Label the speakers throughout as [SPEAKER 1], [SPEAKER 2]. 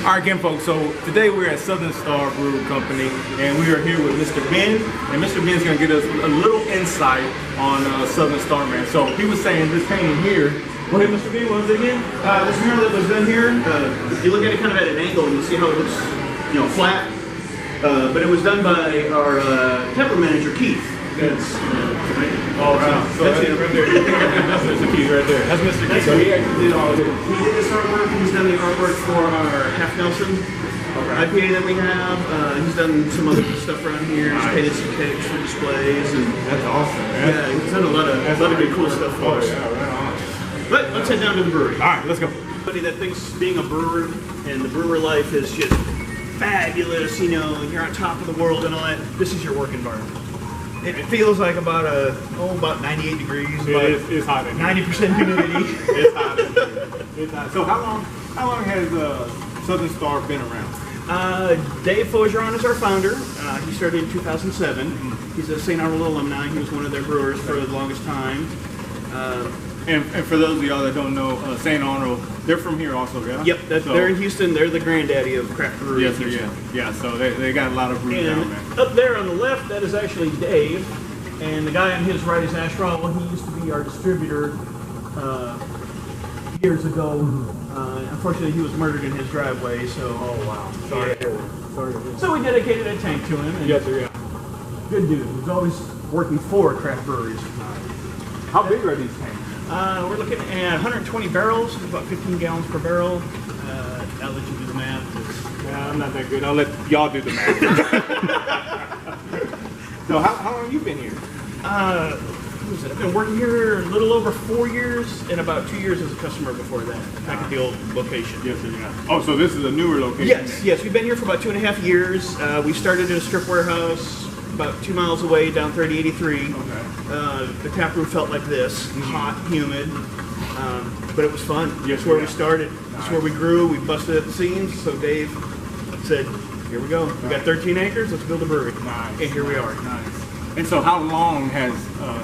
[SPEAKER 1] All right, again, folks, so today we're at Southern Star Brew Company, and we are here with Mr. Ben, and Mr. Ben's going to get us a little insight on Southern Star, man. So he was saying this painting here. Go ahead, Mr. Ben, what was it again?
[SPEAKER 2] This mural that was done here, if you look at it kind of at an angle, you see how it looks, you know, flat. But it was done by our Taproom manager, Keith. That's,
[SPEAKER 1] oh, wow. So that's it right there. That's Mr. Keith right there. That's Mr. Keith. So he actually did all of it.
[SPEAKER 2] He did this artwork. He's done the artwork for our Half Nelson IPA that we have. He's done some other stuff around here. He's painted some cakes for displays. And
[SPEAKER 1] that's awesome, man.
[SPEAKER 2] Yeah, he's done a lot of good cool stuff for us.
[SPEAKER 1] Yeah, right on.
[SPEAKER 2] But let's head down to the brewery.
[SPEAKER 1] All right, let's go.
[SPEAKER 2] Somebody that thinks being a brewer and the brewer life is just fabulous, you know, you're on top of the world and all that, this is your work environment. It feels like about 98 degrees.
[SPEAKER 1] It's hot in here.
[SPEAKER 2] 90% humidity.
[SPEAKER 1] It's hot in here. It's hot. So how long has Southern Star been around?
[SPEAKER 2] Dave Faugeron is our founder. He started in 2007. He's a St. Arnold alumni. He was one of their brewers for the longest time.
[SPEAKER 1] And for those of y'all that don't know, St. Arnold, they're from here also, yeah?
[SPEAKER 2] Yep, they're in Houston. They're the granddaddy of craft brewery.
[SPEAKER 1] Yes, sir, yeah. So they got a lot of brews down there.
[SPEAKER 2] Up there on the left, that is actually Dave. And the guy on his right is Ash Rowell. He used to be our distributor years ago. Unfortunately, he was murdered in his driveway, so...
[SPEAKER 1] Oh, wow. Sorry.
[SPEAKER 2] So we dedicated a tank to him. And
[SPEAKER 1] yes, sir, yeah.
[SPEAKER 2] Good dude. He's always working for craft breweries.
[SPEAKER 1] How big are these tanks?
[SPEAKER 2] We're looking at 120 barrels, about 15 gallons per barrel. I'll let you do the math.
[SPEAKER 1] Yeah, I'm not that good. I'll let y'all do the math. So how long have you been here?
[SPEAKER 2] I've been working here a little over 4 years and about 2 years as a customer before that, back at the old location.
[SPEAKER 1] Yes, sir, yeah. Oh, so this is a newer location?
[SPEAKER 2] Yes. We've been here for about 2.5 years. We started in a strip warehouse about 2 miles away down 3083.
[SPEAKER 1] Okay.
[SPEAKER 2] The tap room felt like this, hot, humid, but it was fun.
[SPEAKER 1] Yes,
[SPEAKER 2] That's where we started. That's where we grew. We busted at the seams. So Dave said, "Here we go. We got 13 acres. Let's build a brewery."
[SPEAKER 1] Nice.
[SPEAKER 2] And here we are.
[SPEAKER 1] Nice. And so, how long has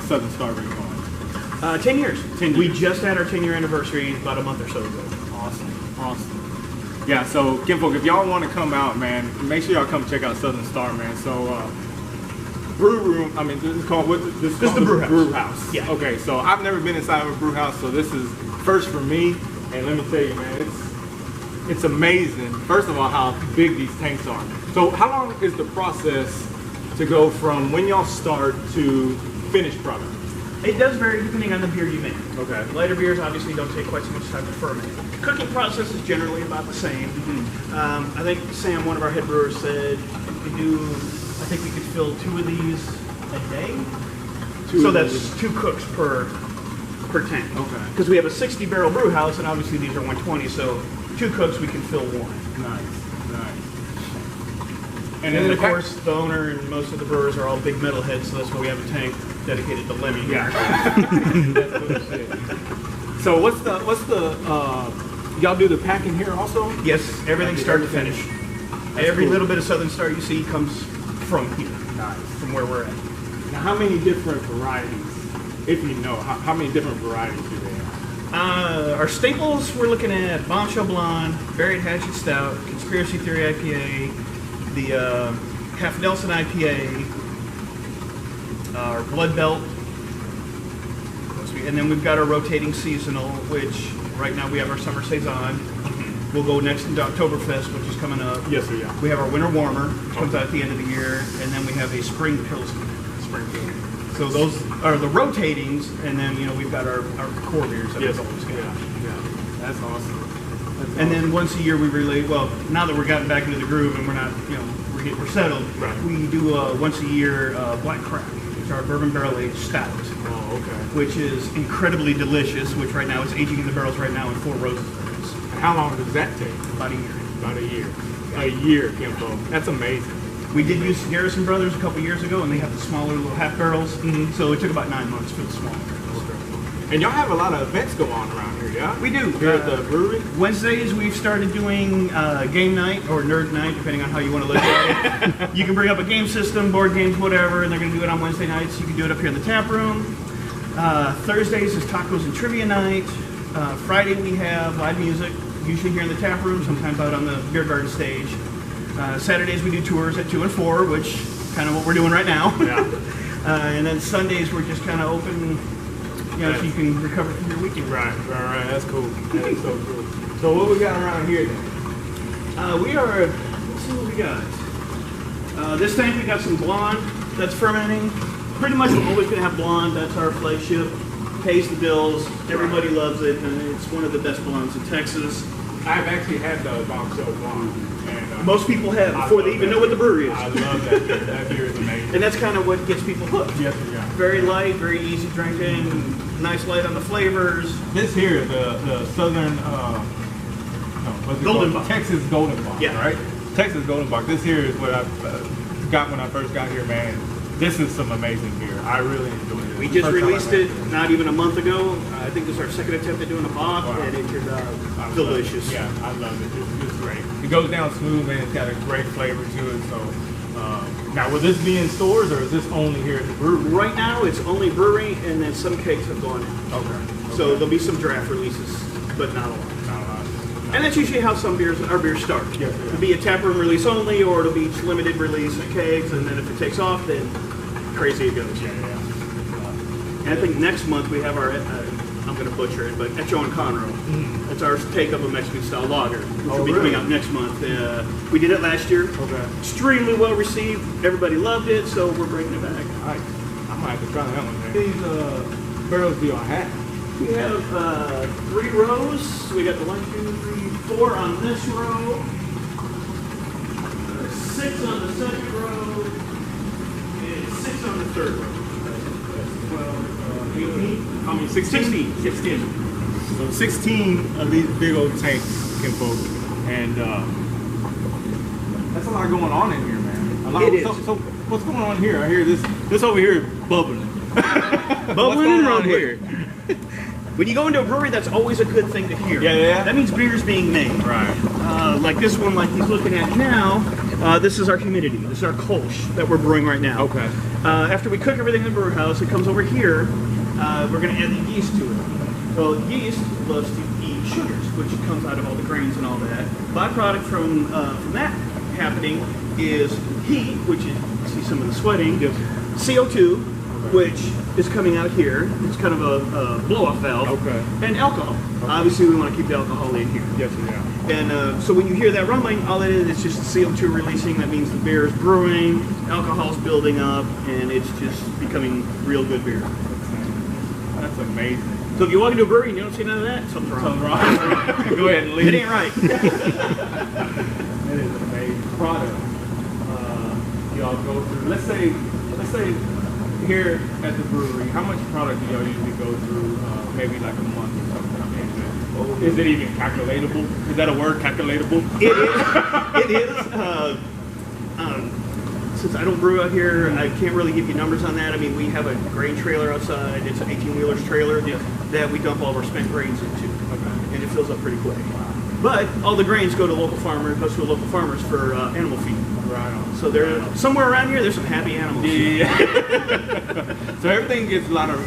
[SPEAKER 1] Southern Star been going?
[SPEAKER 2] 10 years.
[SPEAKER 1] 10 years.
[SPEAKER 2] We just had our 10-year anniversary about a month or so ago.
[SPEAKER 1] Awesome. Yeah. So, kinfolk, if y'all want to come out, man, make sure y'all come check out Southern Star, man. So. Brew room. I mean, this is called what? This is
[SPEAKER 2] the brew house.
[SPEAKER 1] Brew house.
[SPEAKER 2] Yeah.
[SPEAKER 1] Okay. So I've never been inside of a brew house, so this is first for me. And let me tell you, man, it's amazing. First of all, how big these tanks are. So how long is the process to go from when y'all start to finished product?
[SPEAKER 2] It does vary depending on the beer you make.
[SPEAKER 1] Okay.
[SPEAKER 2] Lighter beers obviously don't take quite so much time to ferment. The cooking process is generally about the same. I think Sam, one of our head brewers, said I think we could fill 2 of these a day. So that's 2 cooks per tank.
[SPEAKER 1] Okay.
[SPEAKER 2] Because we have a 60-barrel brew house, and obviously these are 120, so 2 cooks we can fill 1.
[SPEAKER 1] Nice.
[SPEAKER 2] And then of course the owner and most of the brewers are all big metalheads, so that's why we have a tank dedicated to Lemmy.
[SPEAKER 1] Yeah. So what's the y'all do the packing here also?
[SPEAKER 2] Yes, everything start to finish. Every little bit of Southern Star you see comes from here.
[SPEAKER 1] Nice.
[SPEAKER 2] From where we're at.
[SPEAKER 1] Now, how many different varieties, if you know, how many different varieties do they have?
[SPEAKER 2] Our staples, we're looking at Bombshell Blonde, Buried Hatchet Stout, Conspiracy Theory IPA, the Half Nelson IPA, our Blood Belt, and then we've got our rotating seasonal, which right now we have our Summer Saison. We'll go next into Oktoberfest, which is coming up.
[SPEAKER 1] Yes, sir, yeah.
[SPEAKER 2] We have our Winter Warmer, which comes out at the end of the year, and then we have a Spring Pilsner. So those are the rotatings, and then we've got our core beers. That
[SPEAKER 1] Yes,
[SPEAKER 2] always
[SPEAKER 1] yeah. That's awesome.
[SPEAKER 2] And then once a year we relate. Well, now that we're getting back into the groove and we're not, we're settled.
[SPEAKER 1] Right.
[SPEAKER 2] We do once a year Black Crack, which is our bourbon barrel aged stout.
[SPEAKER 1] Oh, okay.
[SPEAKER 2] Which is incredibly delicious. Which right now is aging in the barrels right now in 4 roses.
[SPEAKER 1] How long does that take?
[SPEAKER 2] About a year.
[SPEAKER 1] About a year. A year, Kimbo. That's amazing.
[SPEAKER 2] We did use Garrison Brothers a couple years ago, and they have the smaller little half barrels. So it took about 9 months for the smaller barrels.
[SPEAKER 1] Okay. And y'all have a lot of events go on around here, yeah?
[SPEAKER 2] We do.
[SPEAKER 1] Here at the brewery?
[SPEAKER 2] Wednesdays we've started doing game night or nerd night, depending on how you want to look at it. You can bring up a game system, board games, whatever, and they're going to do it on Wednesday nights. You can do it up here in the tap room. Thursdays is tacos and trivia night. Friday we have live music. usually here in the tap room, sometimes out on the beer garden stage. Saturdays we do tours at 2 and 4, which kind of what we're doing right now.
[SPEAKER 1] Yeah.
[SPEAKER 2] And then Sundays we're just kind of open, so you can recover from your weekend.
[SPEAKER 1] Right. That's cool. That is so cool. So what we got around here then?
[SPEAKER 2] We are, let's see what we got. This tank we got some blonde that's fermenting. Pretty much we're always going to have blonde. That's our flagship. Pays the bills. Everybody loves it, and it's one of the best blondes in Texas.
[SPEAKER 1] I've actually had the bombshell blonde. And,
[SPEAKER 2] most people have before they even know what the brewery is.
[SPEAKER 1] I love that beer. That beer is amazing.
[SPEAKER 2] And that's kind of what gets people hooked.
[SPEAKER 1] Yes, yeah.
[SPEAKER 2] Very light, very easy drinking, nice light on the flavors.
[SPEAKER 1] This here, the Southern,
[SPEAKER 2] Golden Box.
[SPEAKER 1] Texas Golden Box,
[SPEAKER 2] yeah.
[SPEAKER 1] Right? Texas Golden Box. This here is what I got when I first got here, man. This is some amazing beer. I really enjoyed it.
[SPEAKER 2] We just released it not even a month ago. I think this is our second attempt at doing a box, and it turned out delicious.
[SPEAKER 1] Yeah, I love it. It's great. It goes down smooth, and it's got a great flavor to it. So, now will this be in stores, or is this only here at the brewery?
[SPEAKER 2] Right now, it's only brewery, and then some kegs have gone in.
[SPEAKER 1] Okay.
[SPEAKER 2] So there'll be some draft releases, but not a lot. And that's usually how our beers start.
[SPEAKER 1] Yes,
[SPEAKER 2] It'll be a taproom release only, or it'll be limited release at kegs, and then if it takes off, then crazy it goes.
[SPEAKER 1] Yeah.
[SPEAKER 2] And I think next month we have our, I'm going to butcher it, but Echo and Conroe. That's our take of a Mexican-style lager, which will be coming out next month. We did it last year.
[SPEAKER 1] Okay.
[SPEAKER 2] Extremely well received. Everybody loved it, so we're bringing it back.
[SPEAKER 1] All right. I might have to try that one. Man. These barrels do I have?
[SPEAKER 2] We have 3 rows. So we got the 1, 2, 3, 4 on this row. 6 on the second row. And 6 on the third row. 18? I mean 16. 16.
[SPEAKER 1] So 16 of these big old tanks, kinfolk. And that's a lot going on in here, man. So what's going on here? I hear this over here is bubbling.
[SPEAKER 2] Bubbling and rumbling. When you go into a brewery, that's always a good thing to hear.
[SPEAKER 1] Yeah.
[SPEAKER 2] That means beer's being made.
[SPEAKER 1] Right.
[SPEAKER 2] Like this one, like he's looking at now, this is our humidity. This is our kolsch that we're brewing right now.
[SPEAKER 1] Okay.
[SPEAKER 2] After we cook everything in the brew house, it comes over here. We're going to add the yeast to it. Well, yeast loves to eat sugars, which comes out of all the grains and all that. Byproduct from that happening is heat, which is, you see some of the sweating, CO2, which is coming out here. It's kind of a blow-off valve.
[SPEAKER 1] Okay.
[SPEAKER 2] And alcohol. Okay. Obviously, we want to keep the alcohol in here.
[SPEAKER 1] Yes, yeah.
[SPEAKER 2] And so when you hear that rumbling, all it is just CO2 releasing. That means the beer is brewing, alcohol's building up, and it's just becoming real good beer.
[SPEAKER 1] That's amazing.
[SPEAKER 2] So if you walk into a brewery and you don't see none of that, something's wrong.
[SPEAKER 1] Go ahead and leave.
[SPEAKER 2] It ain't right.
[SPEAKER 1] That is an amazing product. Y'all go through. Let's say here at the brewery, how much product do y'all usually go through? Maybe like a month or something. I mean, is it even calculatable? Is that a word, calculatable?
[SPEAKER 2] It is. Since I don't brew out here, I can't really give you numbers on that. I mean, we have a grain trailer outside. It's an 18-wheeler's trailer that we dump all of our spent grains into. Okay. And it fills up pretty quick. But all the grains go to local farmers, for animal feed.
[SPEAKER 1] Right on.
[SPEAKER 2] So they're somewhere around here. There's some happy animals.
[SPEAKER 1] Yeah. So everything gets a lot of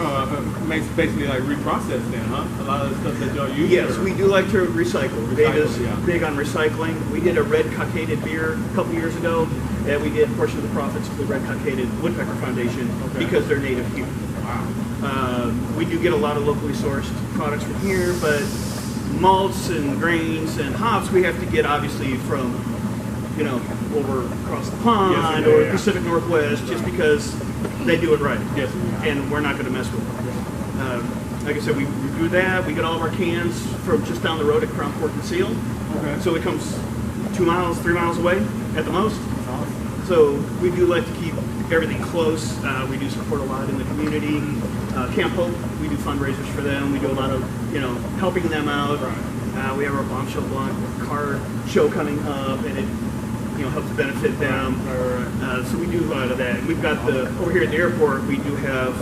[SPEAKER 1] basically like reprocessed then, huh? A lot of the stuff that y'all use.
[SPEAKER 2] Yes, we do like to recycle. Data's big on recycling. We did a red cockaded beer a couple years ago, and we did a portion of the profits of the Red Cockaded Woodpecker Foundation because they're native here.
[SPEAKER 1] Wow.
[SPEAKER 2] We do get a lot of locally sourced products from here, but malts and grains and hops we have to get obviously from over across the pond or Pacific Northwest, just because they do it right.
[SPEAKER 1] Yes,
[SPEAKER 2] and we're not going to mess with it. Like I said, we do that. We get all of our cans from just down the road at Crown Port and Seal.
[SPEAKER 1] Okay.
[SPEAKER 2] So it comes 2 miles, 3 miles away at the most. So we do like to keep everything close. We do support a lot in the community. Camp Hope, we do fundraisers for them. We do a lot of helping them out. We have our Bombshell Blonde car show coming up, and it helps benefit them. So we do a lot of that. We've got over here at the airport, we do have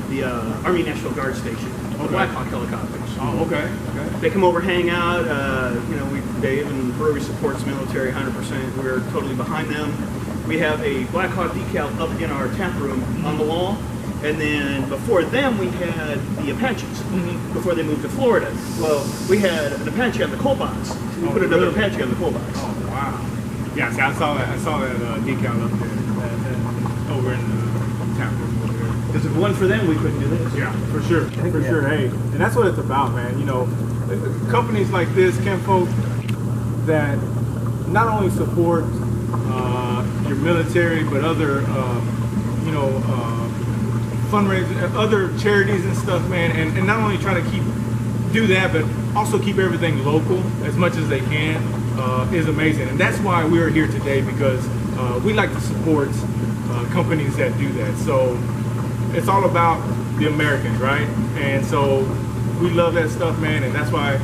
[SPEAKER 2] the Army National Guard Station, the Black Hawk helicopters.
[SPEAKER 1] Oh, okay.
[SPEAKER 2] They come over, hang out. Dave and Brewery supports military 100%. We're totally behind them. We have a Black Hawk decal up in our tap room on the wall, And then before them, we had the Apaches, before they moved to Florida. Well, we had an Apache on the cold box. So we put another Apache on the cold box.
[SPEAKER 1] Oh, wow. Yeah, see, I saw that decal up there over in Taproom over there.
[SPEAKER 2] Because if it wasn't for them, we couldn't do this.
[SPEAKER 1] Yeah, for sure. For sure. Hey, and that's what it's about, man. You know, companies like this, Kinfolk, that not only support your military, but other, you know, fundraisers, other charities and stuff, man, and not only try to do that, but also keep everything local as much as they can, is amazing. And that's why we're here today, because we like to support companies that do that. So it's all about the Americans, right? And so we love that stuff, man, and that's why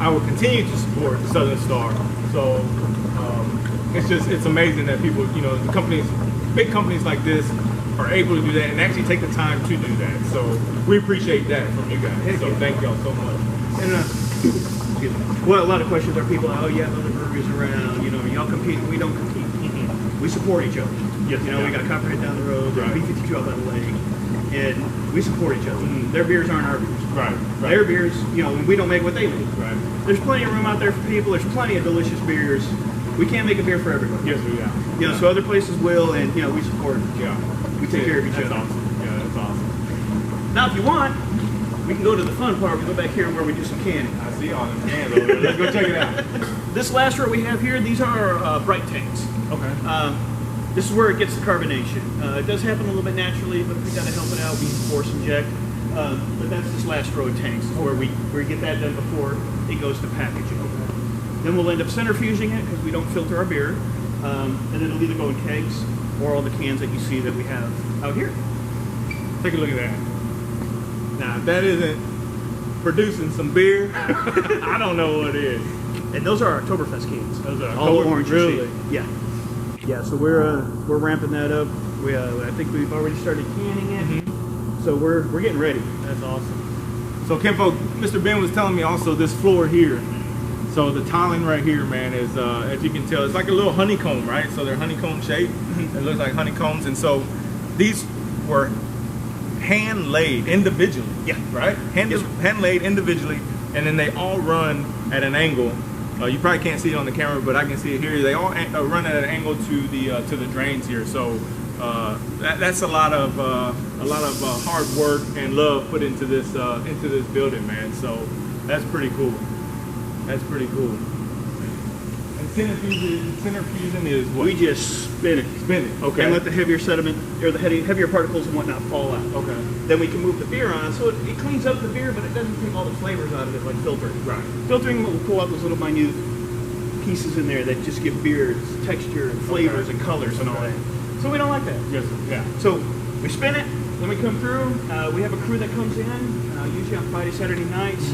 [SPEAKER 1] I will continue to support Southern Star. So it's amazing that people, you know, the companies, big companies like this, are able to do that and actually take the time to do that. So we appreciate that from you guys. So thank y'all so much.
[SPEAKER 2] And well, a lot of questions are people, oh, you have other breweries around, you know, y'all compete, we don't compete. We support each other.
[SPEAKER 1] Yes,
[SPEAKER 2] you know, we got Copperhead down the road,
[SPEAKER 1] right.
[SPEAKER 2] B52 out by the lake, and we support each other. Their beers aren't our beers.
[SPEAKER 1] Right.
[SPEAKER 2] Their beers, you know, we don't make what they make.
[SPEAKER 1] Right.
[SPEAKER 2] There's plenty of room out there for people. There's plenty of delicious beers. We can't make a beer for everybody.
[SPEAKER 1] Yes, we are.
[SPEAKER 2] You know, so other places will, and you know, we support.
[SPEAKER 1] Yeah.
[SPEAKER 2] We take care of each other.
[SPEAKER 1] That's awesome. Yeah, that's awesome.
[SPEAKER 2] Now, if you want, we can go to the fun part. We go back here where we do some canning.
[SPEAKER 1] I see all them cans over there. Let's go check it out.
[SPEAKER 2] This last row we have here, these are bright tanks.
[SPEAKER 1] Okay.
[SPEAKER 2] This is where it gets the carbonation. It does happen a little bit naturally, but if we got to help it out, we force inject. But that's this last row of tanks, where we get that done before it goes to packaging. Then we'll end up centrifuging it because we don't filter our beer, and it'll either go in kegs or all the cans that you see that we have out here.
[SPEAKER 1] Take a look at that. Now, if that isn't producing some beer, I don't know what is.
[SPEAKER 2] And those are Oktoberfest cans.
[SPEAKER 1] Those are
[SPEAKER 2] all the orange.
[SPEAKER 1] Really?
[SPEAKER 2] Yeah. Yeah. So we're ramping that up. I think we've already started canning it. So we're getting ready.
[SPEAKER 1] That's awesome. So Kinfolk, Mr. Ben was telling me also this floor here. So the tiling right here, man, is as you can tell, it's like a little honeycomb, right? So they're honeycomb shaped. It looks like honeycombs, and so these were hand laid individually.
[SPEAKER 2] Yeah.
[SPEAKER 1] Right. Hand laid individually, and then they all run at an angle. You probably can't see it on the camera, but I can see it here. They all run at an angle to the drains here. So that's a lot of hard work and love put into this building, man. So that's pretty cool. That's pretty cool. And centrifuging is what?
[SPEAKER 2] We just spin it.
[SPEAKER 1] Spin it. Okay.
[SPEAKER 2] And let the heavier sediment or the heavier particles and whatnot fall out.
[SPEAKER 1] Okay.
[SPEAKER 2] Then we can move the beer on, so it cleans up the beer, but it doesn't take all the flavors out of it like filtering.
[SPEAKER 1] Right.
[SPEAKER 2] Filtering will pull out those little minute pieces in there that just give beer its texture and flavors and colors and all that. So we don't like that.
[SPEAKER 1] Yes, sir. Yeah.
[SPEAKER 2] So we spin it, then we come through. We have a crew that comes in, usually on Friday, Saturday nights.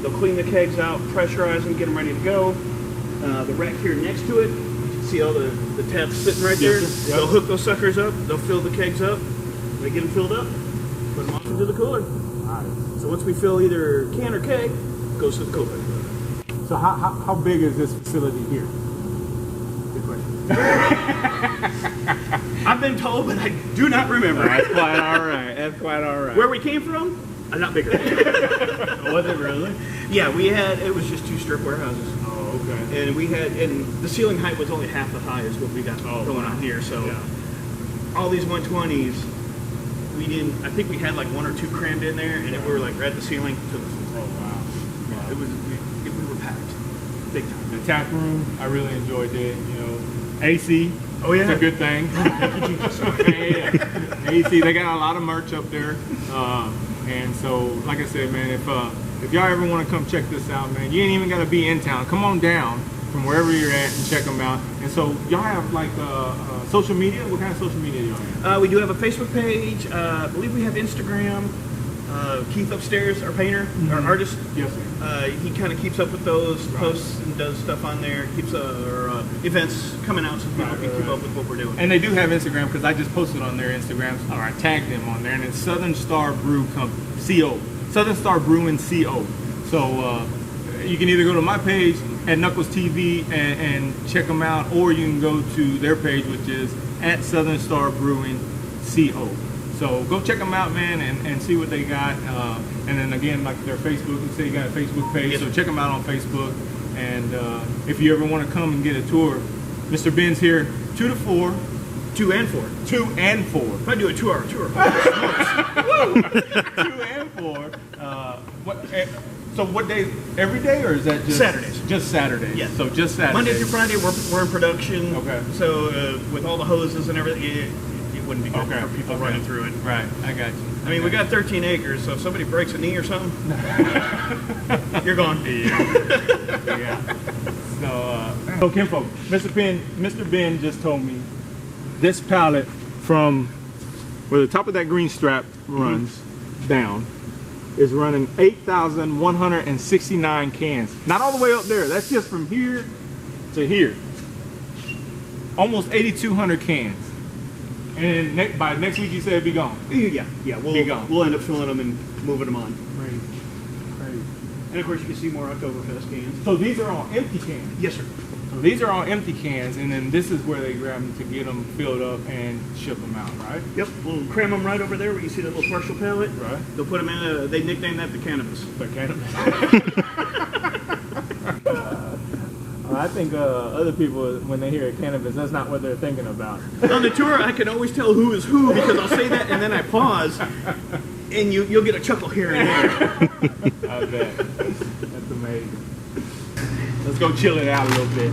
[SPEAKER 2] They'll clean the kegs out, pressurize them, get them ready to go. The rack here next to it, you can see all the taps sitting right there.
[SPEAKER 1] Yes, yep.
[SPEAKER 2] They'll hook those suckers up, they'll fill the kegs up. They get them filled up, put them off into the cooler.
[SPEAKER 1] Nice.
[SPEAKER 2] So once we fill either can or keg, it goes to the cooler.
[SPEAKER 1] So how big is this facility here? Good question.
[SPEAKER 2] I've been told, but I do not remember.
[SPEAKER 1] That's quite all right. That's quite all right.
[SPEAKER 2] Where we came from, not bigger.
[SPEAKER 1] Was it really?
[SPEAKER 2] Yeah, it was just 2 strip warehouses.
[SPEAKER 1] Oh, okay.
[SPEAKER 2] And the ceiling height was only half the high as what we got going on here. So all these 120s, I think we had like 1 or 2 crammed in there, and we were like right at the ceiling to the floor.
[SPEAKER 1] Oh, wow.
[SPEAKER 2] Yeah, we were packed. Big time.
[SPEAKER 1] The Taproom, I really enjoyed it. You know, AC.
[SPEAKER 2] Oh yeah,
[SPEAKER 1] it's a good thing. AC, they got a lot of merch up there, and so like I said, man, if y'all ever want to come check this out, man, you ain't even got to be in town. Come on down from wherever you're at and check them out. And so y'all have like social media. What kind of social media y'all have?
[SPEAKER 2] We do have a Facebook page. I believe we have Instagram. Keith upstairs, our painter, our artist.
[SPEAKER 1] Yes, sir.
[SPEAKER 2] He kind of keeps up with those posts and does stuff on there. Keeps our events coming out so people can keep up with what we're doing.
[SPEAKER 1] And they do have Instagram because I just posted on their Instagram, or I tagged them on there, and it's Southern Star Brew Co. Southern Star Brewing Co. So you can either go to my page at knucklestv and check them out, or you can go to their page, which is at Southern Star Brewing Co. So go check them out, man, and see what they got. And then again, like their Facebook, you say you got a Facebook page,
[SPEAKER 2] yes,
[SPEAKER 1] so check them out on Facebook. And if you ever want to come and get a tour, Mr. Ben's here 2 to 4.
[SPEAKER 2] 2 and 4.
[SPEAKER 1] 2 and 4.
[SPEAKER 2] If I do a 2-hour tour.
[SPEAKER 1] 2 and 4. So what days? Every day, or is that just
[SPEAKER 2] Saturdays?
[SPEAKER 1] Just Saturdays.
[SPEAKER 2] Yeah.
[SPEAKER 1] So just Saturdays.
[SPEAKER 2] Monday through Friday, we're in production.
[SPEAKER 1] Okay.
[SPEAKER 2] So with all the hoses and everything, it wouldn't be good for people running through it.
[SPEAKER 1] Right. I got you.
[SPEAKER 2] I mean, we got 13 acres, so if somebody breaks a knee or something, you're gone.
[SPEAKER 1] Yeah. So Kinfolk, Mr. Ben just told me this pallet from where the top of that green strap runs down is running 8,169 cans. Not all the way up there. That's just from here to here. Almost 8,200 cans. And then by next week, you said it'd be gone.
[SPEAKER 2] Yeah. We'll end up filling them and moving them on.
[SPEAKER 1] Crazy.
[SPEAKER 2] And of course, you can see more Oktoberfest cans.
[SPEAKER 1] So these are all empty cans.
[SPEAKER 2] Yes, sir.
[SPEAKER 1] So these are all empty cans, and then this is where they grab them to get them filled up and ship them out, right?
[SPEAKER 2] Yep. We'll cram them right over there where you see that little partial pallet.
[SPEAKER 1] Right.
[SPEAKER 2] They'll put them in. They nickname that the cannabis.
[SPEAKER 1] The cannabis. I think other people, when they hear cannabis, that's not what they're thinking about.
[SPEAKER 2] On the tour, I can always tell who is who because I'll say that and then I pause, and you'll get a chuckle here and there.
[SPEAKER 1] I bet. That's amazing. Let's go chill it out a little bit.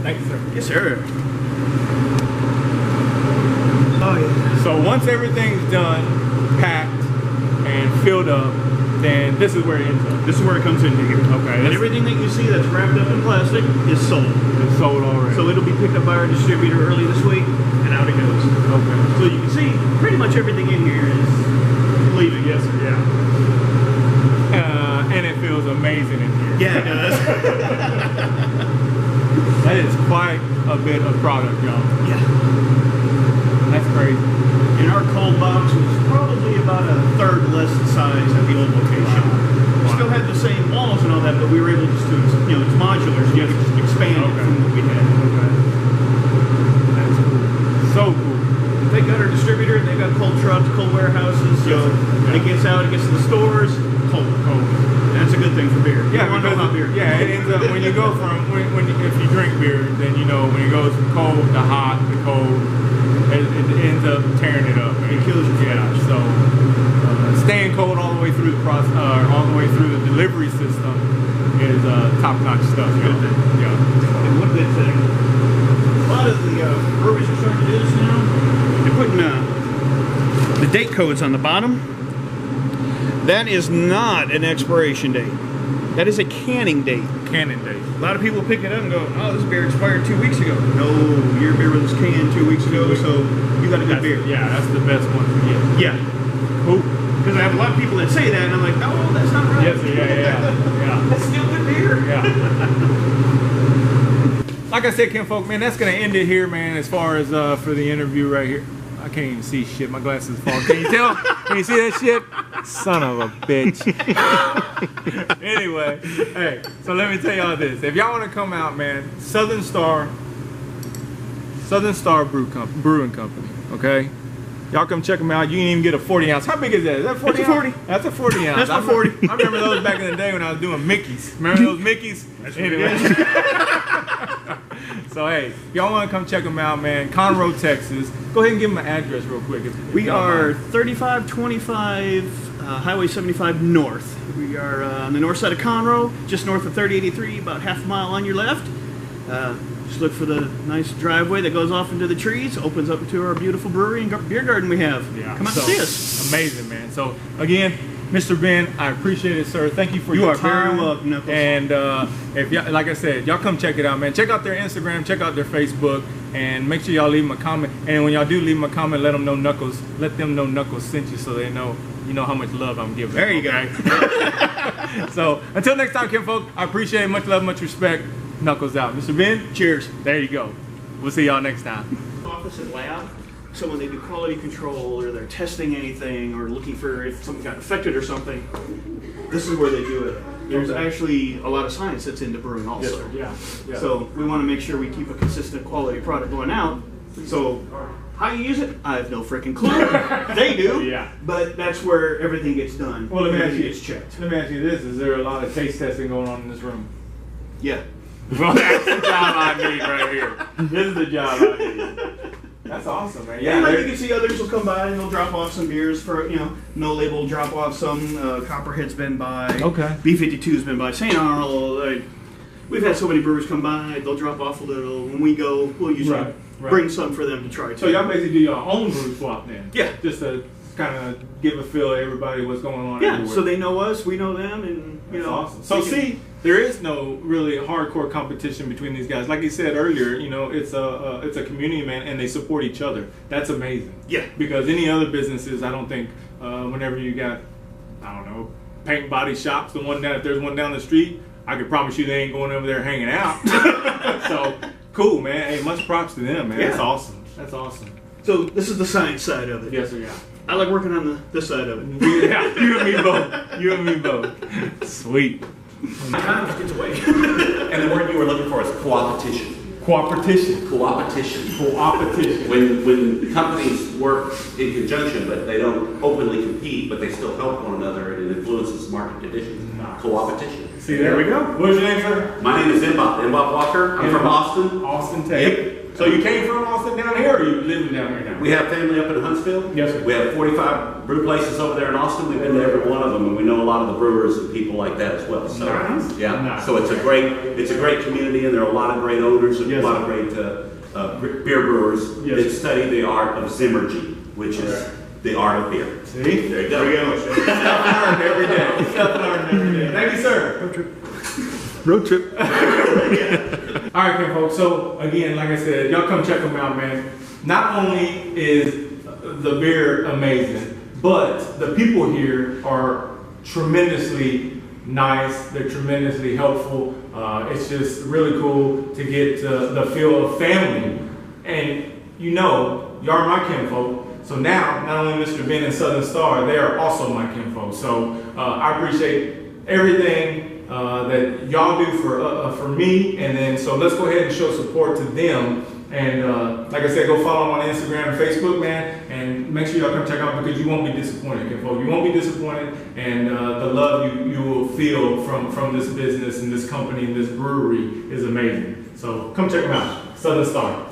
[SPEAKER 1] Thank you, sir.
[SPEAKER 2] Yes, sir. Oh, yeah.
[SPEAKER 1] So once everything's done, packed, and filled up, then this is where it ends up.
[SPEAKER 2] This is where it comes into here.
[SPEAKER 1] Okay.
[SPEAKER 2] And everything that you see that's wrapped up in plastic is sold.
[SPEAKER 1] It's sold already.
[SPEAKER 2] So it'll be picked up by our distributor early this week, and out it goes.
[SPEAKER 1] Okay.
[SPEAKER 2] So you can see pretty much everything in here is leaving. Yes, sir.
[SPEAKER 1] Yeah. And it feels amazing in here.
[SPEAKER 2] Yeah, it does.
[SPEAKER 1] That is quite a bit of product, y'all.
[SPEAKER 2] Yeah.
[SPEAKER 1] That's crazy.
[SPEAKER 2] And our cold box was probably about a third less the size at the old location.
[SPEAKER 1] Wow.
[SPEAKER 2] We still had the same walls and all that, but we were able just to, it's modular, so you can just expand it from what we had.
[SPEAKER 1] Okay. That's cool. So cool.
[SPEAKER 2] They got our distributor, they got cold trucks, cold warehouses, so it gets out, it gets to the stores, cold. That's a good thing for beer.
[SPEAKER 1] Yeah, because
[SPEAKER 2] beer.
[SPEAKER 1] Yeah, it ends up when you go from if you drink beer, then you know when it goes from cold to hot to cold, it ends up tearing it up.
[SPEAKER 2] It kills you.
[SPEAKER 1] Yeah. So staying cold all the way through the process, all the way through the delivery system is top-notch stuff.
[SPEAKER 2] Good thing.
[SPEAKER 1] Yeah.
[SPEAKER 2] And one good thing, a lot of the breweries are starting to do this now. They're putting the date codes on the bottom. That is not an expiration date. That is a canning date.
[SPEAKER 1] Canning date.
[SPEAKER 2] A lot of people pick it up and go, oh, this beer expired 2 weeks ago. No, your beer was canned 2 weeks ago, so you got a good beer.
[SPEAKER 1] Yeah, that's the best one to get.
[SPEAKER 2] Yeah.
[SPEAKER 1] Cool.
[SPEAKER 2] Because I have a lot of people that say that, and I'm like, oh, that's not right.
[SPEAKER 1] Yes, yeah.
[SPEAKER 2] That's still good beer.
[SPEAKER 1] Yeah. Like I said, Kinfolk, man, that's going to end it here, man, as far as for the interview right here. I can't even see shit. My glasses fall. Can you tell? Can you see that shit? Son of a bitch. Anyway, hey, so let me tell y'all this. If y'all want to come out, man, Southern Star Brewing Company, okay? Y'all come check them out. You can even get a 40 ounce. How big is that? Is that 40
[SPEAKER 2] That's a
[SPEAKER 1] ounce?
[SPEAKER 2] 40.
[SPEAKER 1] That's a 40 ounce.
[SPEAKER 2] That's a 40.
[SPEAKER 1] I remember those back in the day when I was doing Mickeys. Remember those Mickeys? Anyway. So hey, if y'all want to come check them out, man, Conroe, Texas. Go ahead and give them an address real quick. If
[SPEAKER 2] We are 3525 Highway 75 North. We are on the north side of Conroe, just north of 3083, about half a mile on your left. Just look for the nice driveway that goes off into the trees, opens up into our beautiful brewery and beer garden we have. Yeah. Come out and see us.
[SPEAKER 1] Amazing, man. So again, Mr. Ben, I appreciate it, sir. Thank you for your time.
[SPEAKER 2] You are very welcome, Knuckles.
[SPEAKER 1] And if y'all, like I said, y'all come check it out, man. Check out their Instagram, check out their Facebook, and make sure y'all leave them a comment. And when y'all do leave them a comment, let them know Knuckles sent you, so they know you know how much love I'm giving.
[SPEAKER 2] There you go.
[SPEAKER 1] So until next time, Kinfolk, I appreciate it. Much love, much respect. Knuckles out. Mr. Ben, cheers. There you go. We'll see y'all next time.
[SPEAKER 2] Office and lab. So when they do quality control or they're testing anything or looking for if something got infected or something, this is where they do it. There's actually a lot of science that's into brewing also.
[SPEAKER 1] Yes, yeah.
[SPEAKER 2] So we want to make sure we keep a consistent quality product going out So how you use it, I have no freaking clue. They do.
[SPEAKER 1] Yeah.
[SPEAKER 2] But that's where everything gets done.
[SPEAKER 1] Well, let me ask
[SPEAKER 2] Everything
[SPEAKER 1] you.
[SPEAKER 2] gets checked.
[SPEAKER 1] Let me ask you this: is there a lot of taste testing going on in this room?
[SPEAKER 2] Yeah.
[SPEAKER 1] Well, that's the job I need right here. This is the job I need. That's awesome, man.
[SPEAKER 2] Yeah,
[SPEAKER 1] Yeah,
[SPEAKER 2] like you can see others will come by and they'll drop off some beers for, no label, drop off some, Copperhead's been by.
[SPEAKER 1] Okay.
[SPEAKER 2] B-52's been by, St. Arnold. We've had so many brewers come by, they'll drop off a little. When we go, we'll usually
[SPEAKER 1] Right.
[SPEAKER 2] bring some for them to try too.
[SPEAKER 1] So y'all basically do your own brew swap then?
[SPEAKER 2] Yeah.
[SPEAKER 1] Just to kind of give a feel to everybody what's going on
[SPEAKER 2] Yeah,
[SPEAKER 1] everywhere.
[SPEAKER 2] so they know us, we know them, and
[SPEAKER 1] That's awesome. So see, there is no really hardcore competition between these guys. Like you said earlier, it's a community, man, and they support each other. That's amazing.
[SPEAKER 2] Yeah.
[SPEAKER 1] Because any other businesses, I don't think, whenever you got, I don't know, paint and body shops, if there's one down the street, I can promise you they ain't going over there hanging out. So cool, man. Hey, much props to them, man.
[SPEAKER 2] Yeah.
[SPEAKER 1] That's awesome. That's awesome.
[SPEAKER 2] So this is the science side of it.
[SPEAKER 1] Yes, sir. Yeah.
[SPEAKER 2] I like working on this side of it.
[SPEAKER 1] Yeah, you and me both. You and me both. Sweet.
[SPEAKER 2] Time just gets away.
[SPEAKER 3] And the word you were looking for is coopetition.
[SPEAKER 1] Coopetition.
[SPEAKER 3] Coopetition.
[SPEAKER 1] Coopetition.
[SPEAKER 3] When companies work in conjunction, but they don't openly compete, but they still help one another and it influences market conditions. Coopetition.
[SPEAKER 1] See, there we go. What's your name, sir?
[SPEAKER 3] My name is Mbop Walker. I'm from Austin.
[SPEAKER 1] Austin, Texas.
[SPEAKER 3] Yep.
[SPEAKER 1] So you came from Austin down here, or you living down here now?
[SPEAKER 3] We have family up in Huntsville.
[SPEAKER 1] Yes, sir.
[SPEAKER 3] We have 45 brew places over there in Austin. We've been to every one of them, and we know a lot of the brewers and people like that as well. So,
[SPEAKER 1] Nice.
[SPEAKER 3] yeah.
[SPEAKER 1] Nice.
[SPEAKER 3] So it's a great community, and there are a lot of great owners and
[SPEAKER 1] Yes,
[SPEAKER 3] a lot
[SPEAKER 1] sir.
[SPEAKER 3] of great beer brewers
[SPEAKER 1] Yes,
[SPEAKER 3] that
[SPEAKER 1] sir.
[SPEAKER 3] study the art of Zimmergy, which is the art of beer.
[SPEAKER 1] See?
[SPEAKER 3] There you go.
[SPEAKER 1] Stuff learned every day. Stuff learned every day. Thank you, sir. Road trip. All right, okay, folks. So again, like I said, y'all come check them out, man. Not only is the beer amazing, but the people here are tremendously nice. They're tremendously helpful. It's just really cool to get the feel of family. And y'all are my kinfolk. So now, not only Mr. Ben and Southern Star, they are also my kinfolk. So I appreciate everything that y'all do for me, and then so let's go ahead and show support to them. And like I said, go follow them on Instagram and Facebook, man, and make sure y'all come check out because you won't be disappointed, kinfolk. You won't be disappointed, and the love you will feel from this business and this company and this brewery is amazing. So come check them out, Southern Star.